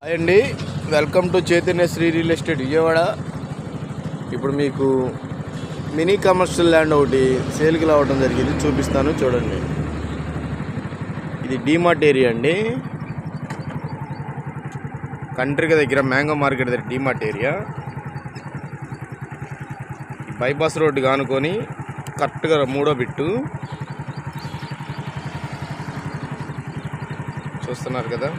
Hi అండి, welcome to Chaitanya Sri real estate Vijayawada. ఇప్పుడు మీకు మినీ కమర్షియల్ ల్యాండ్ ఒకటి సేల్కి రావడం జరిగింది, చూపిస్తాను చూడండి. ఇది డీమార్ట్ ఏరియా అండి, కంట్రీకి దగ్గర మ్యాంగో మార్కెట్ దగ్గర డీమార్ట్ ఏరియా. బైపాస్ రోడ్డు కానుకొని కరెక్ట్గా 3వ బిట్టు చూస్తున్నారు కదా.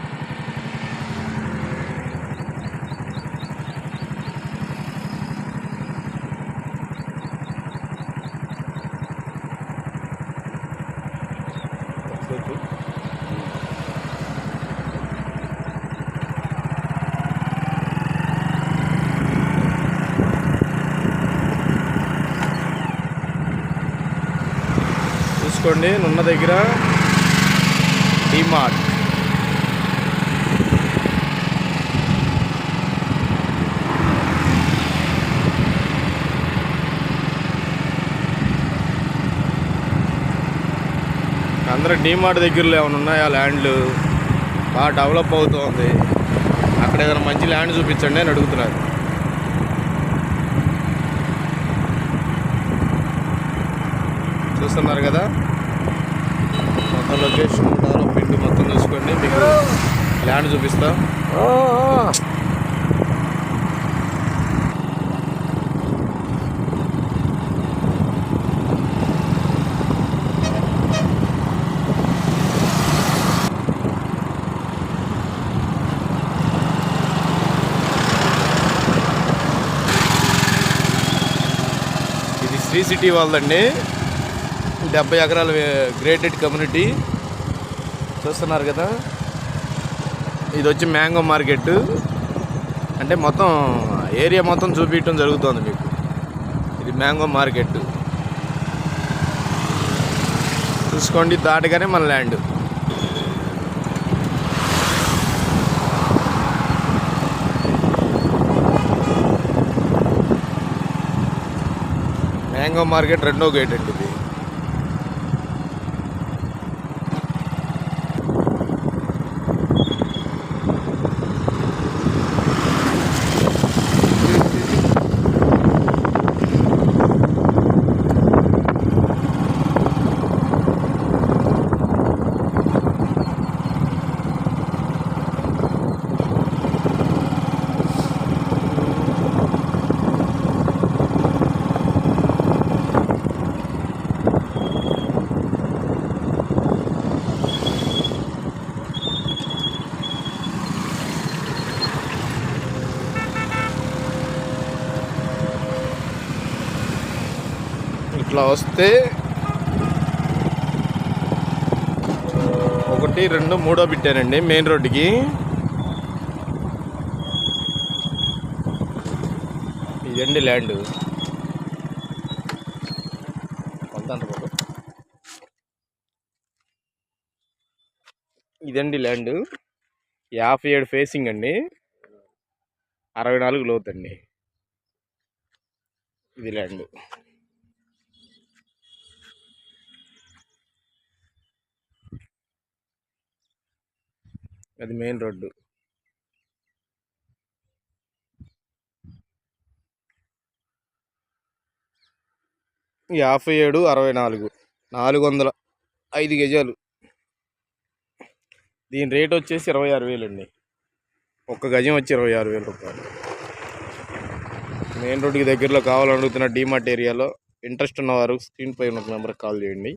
చూసుకోండి, నున్న దగ్గర డీమార్ట్. అందరూ డీమార్ట్ దగ్గరలో ఏమైనా ఉన్నాయా ల్యాండ్లు, బాగా డెవలప్ అవుతుంది, అక్కడ ఏదైనా మంచి ల్యాండ్ చూపించండి అని అడుగుతున్నారు. చూస్తున్నారు కదా, మొత్తం లొకేషన్ డెవలప్మెంట్ మొత్తం చూసుకోండి, మీకు ల్యాండ్ చూపిస్తా. ఇది శ్రీ సిటీ వాళ్ళదండి, 70 ఎకరాల గ్రేటెడ్ కమ్యూనిటీ. చూస్తున్నారు కదా, ఇది వచ్చి మ్యాంగో మార్కెట్. అంటే మొత్తం ఏరియా మొత్తం చూపించడం జరుగుతుంది మీకు. ఇది మ్యాంగో మార్కెట్ చూసుకోండి, దాటగానే మన ల్యాండ్. మ్యాంగో మార్కెట్ 2వ గేట్ అండి ఇది. ఇట్లా వస్తే 1, 2, 3వ బిట్టానండి మెయిన్ రోడ్డుకి. ఇదండి ల్యాండ్. ఇదండి ల్యాండ్, 57 ఫేసింగ్ అండి, 64 లోతు అండి. ఇది ల్యాండ్. అది మెయిన్ రోడ్డు. ఈ 57, 64, 405 గజాలు. దీని రేట్ వచ్చేసి 26,000 అండి. 1 గజం వచ్చి 26,000 రూపాయలు. మెయిన్ రోడ్డుకి దగ్గరలో కావాలనుకుంటున్న డీమార్ట్ ఏరియాలో ఇంట్రెస్ట్ ఉన్నవారు స్క్రీన్ పై ఉన్న నెంబర్కి కాల్ చేయండి,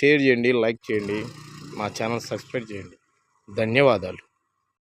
షేర్ చేయండి, లైక్ చేయండి, మా ఛానల్ సబ్స్క్రైబ్ చేయండి. ధన్యవాదాలు.